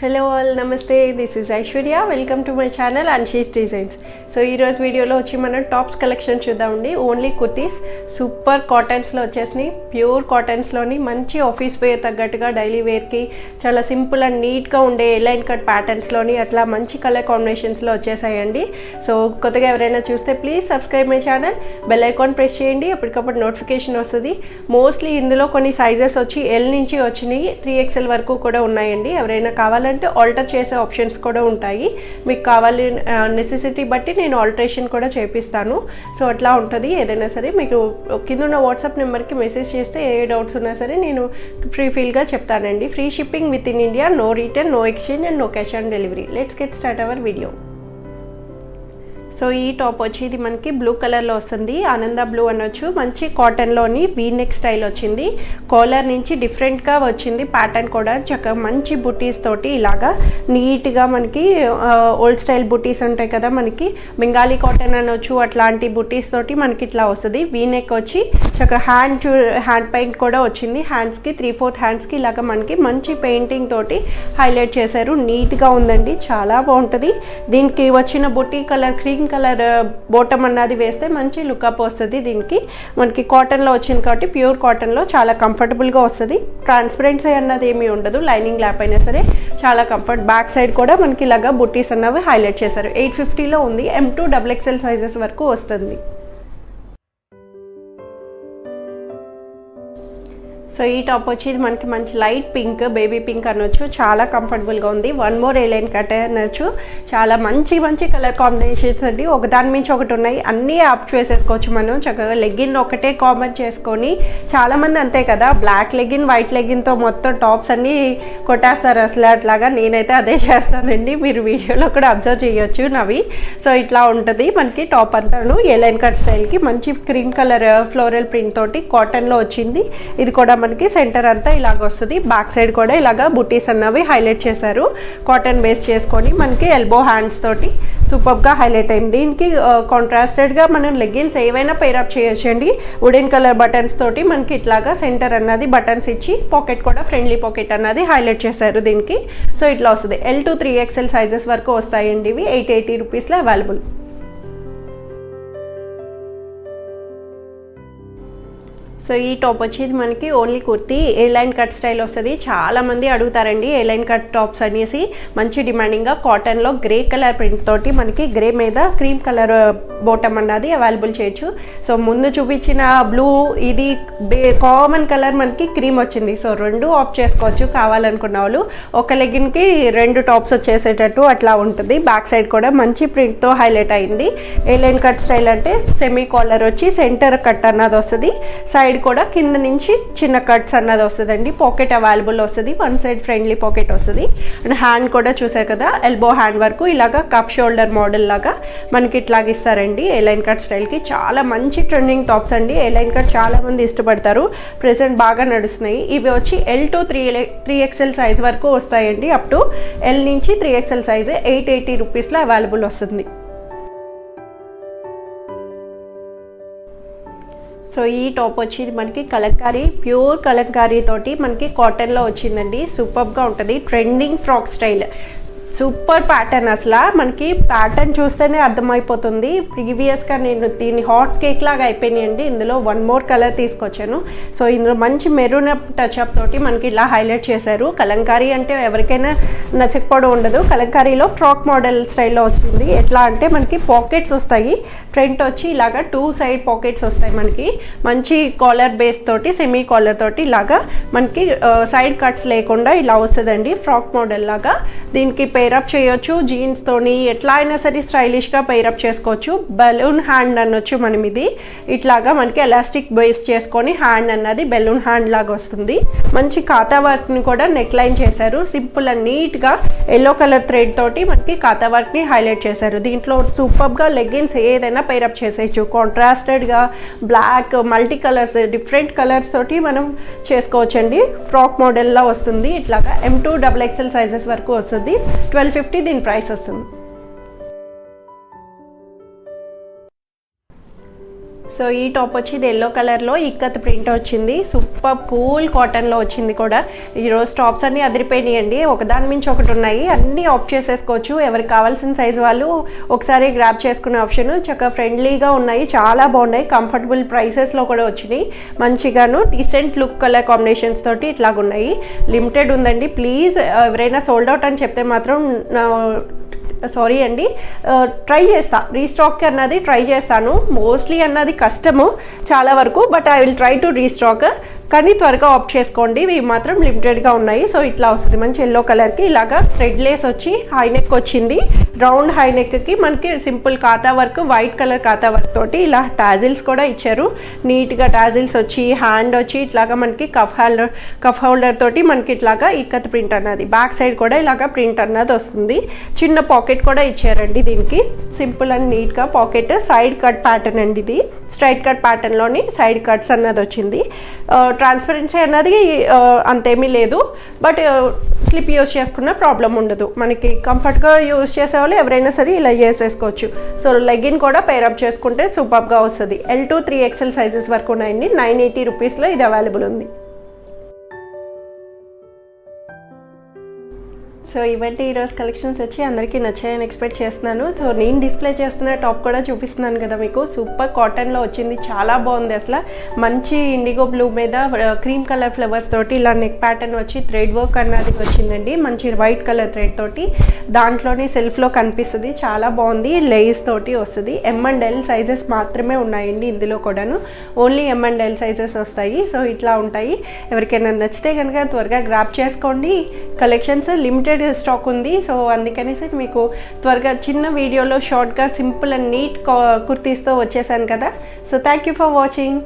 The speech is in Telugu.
హలో ఆల్ నమస్తే, this is Aishwarya. Welcome to my channel Anshi's designs. So ఈరోజు వీడియోలో వచ్చి మనం టాప్స్ కలెక్షన్ చూద్దామండి. ఓన్లీ కుర్తీస్ సూపర్ కాటన్స్లో వచ్చేసినాయి. ప్యూర్ కాటన్స్లోని మంచి ఆఫీస్ వేర్ తగ్గట్టుగా డైలీ వేర్కి చాలా సింపుల్ అండ్ నీట్గా ఉండే లైన్ కట్ ప్యాటర్న్స్లోని అట్లా మంచి కలర్ కాంబినేషన్స్లో వచ్చేసాయండి. సో కొత్తగా ఎవరైనా చూస్తే please subscribe my channel, bell icon press చేయండి, అప్పటికప్పుడు నోటిఫికేషన్ వస్తుంది. మోస్ట్లీ ఇందులో కొన్ని సైజెస్ వచ్చి ఎల్ నుంచి వచ్చినాయి, 3XL వరకు కూడా ఉన్నాయండి. ఎవరైనా కావాలంటే ఆల్టర్ చేసే ఆప్షన్స్ కూడా ఉంటాయి. మీకు కావాలి నెసెసిటీ బట్టి నేను ఆల్టరేషన్ కూడా చేపిస్తాను. సో అట్లా ఉంటుంది. ఏదైనా సరే మీకు కింద ఉన్న వాట్సాప్ నెంబర్కి మెసేజ్ చేస్తే ఏ డౌట్స్ ఉన్నా సరే నేను ఫీల్గా చెప్తానండి. Free shipping within India, no return, no exchange and no cash on delivery. Let's get start our video. So ఈ టాప్ వచ్చి ఇది మనకి బ్లూ కలర్లో వస్తుంది. ఆనంద బ్లూ అనొచ్చు. మంచి కాటన్లోని వీ నెక్ స్టైల్ వచ్చింది. కాలర్ నుంచి డిఫరెంట్గా వచ్చింది. ప్యాటర్న్ కూడా చక్కగా మంచి బుటీస్ తోటి ఇలాగా నీట్గా మనకి ఓల్డ్ స్టైల్ బుటీస్ ఉంటాయి కదా, మనకి బెంగాలీ కాటన్ అనొచ్చు, అట్లాంటి బుటీస్ తోటి మనకి ఇట్లా వస్తుంది. వీ నెక్ వచ్చి చక్కగా హ్యాండ్ పెయింట్ కూడా వచ్చింది. హ్యాండ్స్కి 3/4 హ్యాండ్స్కి ఇలాగ మనకి మంచి పెయింటింగ్ తోటి హైలైట్ చేశారు. నీట్గా ఉందండి, చాలా బాగుంటుంది. దీనికి వచ్చిన బుటీ కలర్ క్రీమ్ కలర్ బోటమ్ అన్నది వేస్తే మంచి లుక్అప్ వస్తుంది. దీనికి మనకి కాటన్లో వచ్చింది కాబట్టి ప్యూర్ కాటన్లో చాలా కంఫర్టబుల్గా వస్తుంది. ట్రాన్స్పరెన్సీ అన్నది ఏమీ ఉండదు. లైనింగ్ ల్యాప్ అయినా సరే చాలా కంఫర్ట్. బ్యాక్ సైడ్ కూడా మనకి ఇలాగా బుట్టీస్ అన్నవి హైలైట్ చేశారు. 850లో ఉంది. M2 XXL సైజెస్ వరకు వస్తుంది. సో ఈ టాప్ వచ్చి ఇది మనకి మంచి లైట్ పింక్, బేబీ పింక్ అనొచ్చు. చాలా కంఫర్టబుల్గా ఉంది. వన్ మోర్ లైన్ కట్ అనొచ్చు. చాలా మంచి మంచి కలర్ కాంబినేషన్స్ అండి. ఒకదాని మించి ఒకటి ఉన్నాయి. అన్నీ ఆప్ చేసేసుకోవచ్చు మనం. చక్కగా లెగ్గిన్ ఒకటే కామన్ చేసుకొని, చాలామంది అంతే కదా, బ్లాక్ లెగ్గిన్ వైట్ లెగ్గిన్తో మొత్తం టాప్స్ అన్నీ కొట్టేస్తారు అసలు. అట్లాగా నేనైతే అదే చేస్తానండి. మీరు వీడియోలో కూడా అబ్జర్వ్ చేయొచ్చు నవి. సో ఇట్లా ఉంటుంది మనకి టాప్ అంతాను. లైన్ కట్ స్టైల్కి మంచి క్రీమ్ కలర్ ఫ్లోరల్ ప్రింట్ తోటి కాటన్లో వచ్చింది. ఇది కూడా మనకి సెంటర్ అంతా ఇలాగ వస్తుంది. బ్యాక్ సైడ్ కూడా ఇలాగా బుటీస్ అన్నవి హైలైట్ చేశారు. కాటన్ బేస్ చేసుకొని మనకి ఎల్బో హ్యాండ్స్ తోటి సూపర్గా హైలైట్ అయింది. దీనికి కాంట్రాస్టెడ్గా మనం లెగ్గిన్స్ ఏవైనా పేరప్ చేయొచ్చండి. వుడెన్ కలర్ బటన్స్ తోటి మనకి ఇట్లాగా సెంటర్ అన్నది బటన్స్ ఇచ్చి పాకెట్ కూడా ఫ్రెండ్లీ పాకెట్ అన్నది హైలైట్ చేశారు దీనికి. సో ఇట్లా వస్తుంది. L2 3XL సైజెస్ వరకు వస్తాయండి. ఇవి 880 రూపీస్లో అవైలబుల్. సో ఈ టాప్ వచ్చి ఇది మనకి only kurti line cut style వస్తుంది. చాలామంది అడుగుతారండి లైన్ కట్ టాప్స్ అనేసి. మంచి డిమాండింగ్గా కాటన్లో గ్రే కలర్ ప్రింట్ తోటి మనకి గ్రే మీద క్రీమ్ కలర్ బోటమ్ అన్నది అవైలబుల్ చేయొచ్చు. సో ముందు చూపించిన బ్లూ, ఇది కామన్ కలర్ మనకి క్రీమ్ వచ్చింది. సో రెండు ఆప్ చేసుకోవచ్చు కావాలనుకున్న వాళ్ళు. ఒక లెగ్గిన్కి 2 టాప్స్ వచ్చేసేటట్టు అట్లా ఉంటుంది. బ్యాక్ సైడ్ కూడా మంచి ప్రింట్తో హైలైట్ అయింది. లైన్ కట్ స్టైల్ అంటే సెమీ కాలర్ వచ్చి సెంటర్ కట్ అన్నది వస్తుంది. సైడ్ కూడా కింద నుంచి చిన్న కట్స్ అన్నది వస్తుందండి. పాకెట్ అవైలబుల్ వస్తుంది. వన్ సైడ్ ఫ్రెండ్లీ పాకెట్ వస్తుంది. అండ్ హ్యాండ్ కూడా చూసారు కదా, ఎల్బో హ్యాండ్ వరకు ఇలాగా కఫ్ షోల్డర్ మోడల్ లాగా మనకి ఇట్లాగ ఇస్తారండి. లైన్ కట్ స్టైల్కి చాలా మంచి ట్రెండింగ్ టాప్స్ అండి. లైన్ కట్ చాలా మంది ఇష్టపడతారు. ప్రెసెంట్ బాగా నడుస్తున్నాయి. ఇవి వచ్చి L2 3XL సైజ్ వరకు వస్తాయండి. అప్ టు L నుంచి 3XL సైజ్ 880 రూపీస్లో అవైలబుల్ వస్తుంది. సో ఈ టాప్ వచ్చి మనకి కలంకారీ, ప్యూర్ కలంకారీ తోటి మనకి కాటన్లో వచ్చిందండి. సూపర్గా ఉంటుంది. Trending frock style, super pattern. అసలు మనకి ప్యాటర్న్ చూస్తేనే అర్థమైపోతుంది. ప్రీవియస్గా నేను దీన్ని హాట్ కేక్ లాగా అయిపోయినాయండి. ఇందులో వన్ మోర్ కలర్ తీసుకొచ్చాను. సో ఇందులో మంచి మెరూన్ టచ్అప్ తోటి మనకి ఇలా హైలైట్ చేశారు. కలంకారీ అంటే ఎవరికైనా నచ్చకపోవడం ఉండదు. కలంకారీలో ఫ్రాక్ మోడల్ స్టైల్లో వచ్చింది. ఎట్లా అంటే మనకి పాకెట్స్ వస్తాయి. ఫ్రంట్ వచ్చి ఇలాగా 2 సైడ్ పాకెట్స్ వస్తాయి మనకి. మంచి కాలర్ బేస్ తోటి సెమీ కాలర్ తోటి ఇలాగా మనకి సైడ్ కట్స్ లేకుండా ఇలా వస్తుందండి. ఫ్రాక్ మోడల్ లాగా దీనికి పేరప్ చేయొచ్చు జీన్స్ తోని. ఎట్లా అయినా సరే స్టైలిష్గా పేరప్ చేసుకోవచ్చు. బెలూన్ హ్యాండ్ అనొచ్చు మనం. ఇది ఇట్లాగా మనకి ఎలాస్టిక్ బేస్ చేసుకొని హ్యాండ్ అన్నది బెలూన్ హ్యాండ్ లాగా వస్తుంది. మంచి కాతా వర్క్ని కూడా నెక్ లైన్ చేశారు. సింపుల్ అండ్ నీట్గా ఎల్లో కలర్ థ్రెడ్ తోటి మనకి కాతా వర్క్ని హైలైట్ చేశారు. దీంట్లో సూపర్గా లెగ్గిన్స్ ఏదైనా పేరప్ చేసేయచ్చు. కాంట్రాస్టెడ్గా black, multi colours, different colours తోటి మనం చేసుకోవచ్చండి. ఫ్రాక్ మోడల్లా వస్తుంది. ఇట్లాగా M2 XXL సైజెస్ వరకు వస్తుంది. 1250 దీని ప్రైస్ వస్తుంది. సో ఈ టాప్ వచ్చి ఇది ఎల్లో కలర్లో ఇక్కత్ ప్రింట్ వచ్చింది. సూపర్ కూల్ కాటన్లో వచ్చింది కూడా. ఈరోజు టాప్స్ అన్నీ అదిరిపోయినాయండి, ఒకదాని మించి ఒకటి ఉన్నాయి, అన్నీ ఆప్ట్ చేసేసుకోవచ్చు. ఎవరికి కావాల్సిన సైజు వాళ్ళు ఒకసారి గ్రాబ్ చేసుకునే ఆప్షన్. చక్కగా ఫ్రెండ్లీగా ఉన్నాయి, చాలా బాగున్నాయి, కంఫర్టబుల్ ప్రైసెస్లో కూడా వచ్చినాయి. మంచిగాను డీసెంట్ లుక్ కలర్ కాంబినేషన్స్ తోటి ఇట్లాగున్నాయి. లిమిటెడ్ ఉందండి, ప్లీజ్ ఎవరైనా సోల్డ్ అవుట్ అని చెప్తే మాత్రం సారీ అండి, ట్రై చేస్తా రీస్టాక్ అన్నది ట్రై చేస్తాను. మోస్ట్లీ అన్నది కష్టము చాలా వరకు, but I will try to restock. కానీ త్వరగా ఆప్ట్ చేసుకోండి, ఇవి మాత్రం లిమిటెడ్గా ఉన్నాయి. సో ఇట్లా వస్తుంది మంచి ఎల్లో కలర్కి, ఇలాగా థ్రెడ్ లేస్ వచ్చి హై నెక్ వచ్చింది. రౌండ్ హై నెక్కి మనకి సింపుల్ కాతా వర్క్, వైట్ కలర్ కాతా వర్క్ తోటి ఇలా టాజిల్స్ కూడా ఇచ్చారు. నీట్గా టాజిల్స్ వచ్చి హ్యాండ్ వచ్చి ఇట్లాగా మనకి కఫ్ హోల్డర్ తోటి మనకి ఇట్లాగా ఇక్కత్ ప్రింట్ అన్నది, బ్యాక్ సైడ్ కూడా ఇలాగా ప్రింట్ అన్నది వస్తుంది. చిన్న పాకెట్ కూడా ఇచ్చారండి దీనికి, సింపుల్ అండ్ నీట్గా పాకెట్. సైడ్ కట్ ప్యాటర్న్ అండి ఇది, స్ట్రైట్ కట్ ప్యాటర్న్లోని సైడ్ కట్స్ అన్నది వచ్చింది. ట్రాన్స్పరెన్సీ అన్నది అంతేమీ లేదు, బట్ స్లిప్ యూస్ చేసుకున్న ప్రాబ్లం ఉండదు. మనకి కంఫర్ట్గా యూస్ చేసేవాళ్ళు ఎవరైనా సరే ఇలా చేసేసుకోవచ్చు. సో లెగిన్ కూడా పేరప్ చేసుకుంటే సూపర్గా వస్తుంది. L2 3XL సైజెస్ వరకు ఉన్నాయండి. 980 రూపీస్లో ఇది అవైలబుల్ ఉంది. సో ఇవంటి ఈరోజు కలెక్షన్స్ వచ్చి అందరికీ నచ్చాయని ఎక్స్పెక్ట్ చేస్తున్నాను. సో నేను డిస్ప్లే చేస్తున్న టాప్ కూడా చూపిస్తున్నాను కదా మీకు, సూపర్ కాటన్లో వచ్చింది, చాలా బాగుంది అసలు. మంచి ఇండిగో బ్లూ మీద క్రీమ్ కలర్ ఫ్లవర్స్ తోటి ఇలా నెక్ ప్యాటర్న్ వచ్చి థ్రెడ్ వర్క్ అన్నది వచ్చిందండి, మంచి వైట్ కలర్ థ్రెడ్ తోటి. దాంట్లోనే సెల్ఫ్లో కనిపిస్తుంది, చాలా బాగుంది. లేస్ తోటి వస్తుంది. M&L సైజెస్ మాత్రమే ఉన్నాయండి ఇందులో కూడాను, ఓన్లీ M&L సైజెస్ వస్తాయి. సో ఇట్లా ఉంటాయి. ఎవరికైనా నచ్చితే కనుక త్వరగా గ్రాప్ చేసుకోండి. కలెక్షన్స్ లిమిటెడ్ స్టాక్ ఉంది, సో అందుకనేసి మీకు త్వరగా చిన్న వీడియోలో షార్ట్గా సింపుల్ అండ్ నీట్ కుర్తీస్తో వచ్చేసాను కదా. So thank you for watching.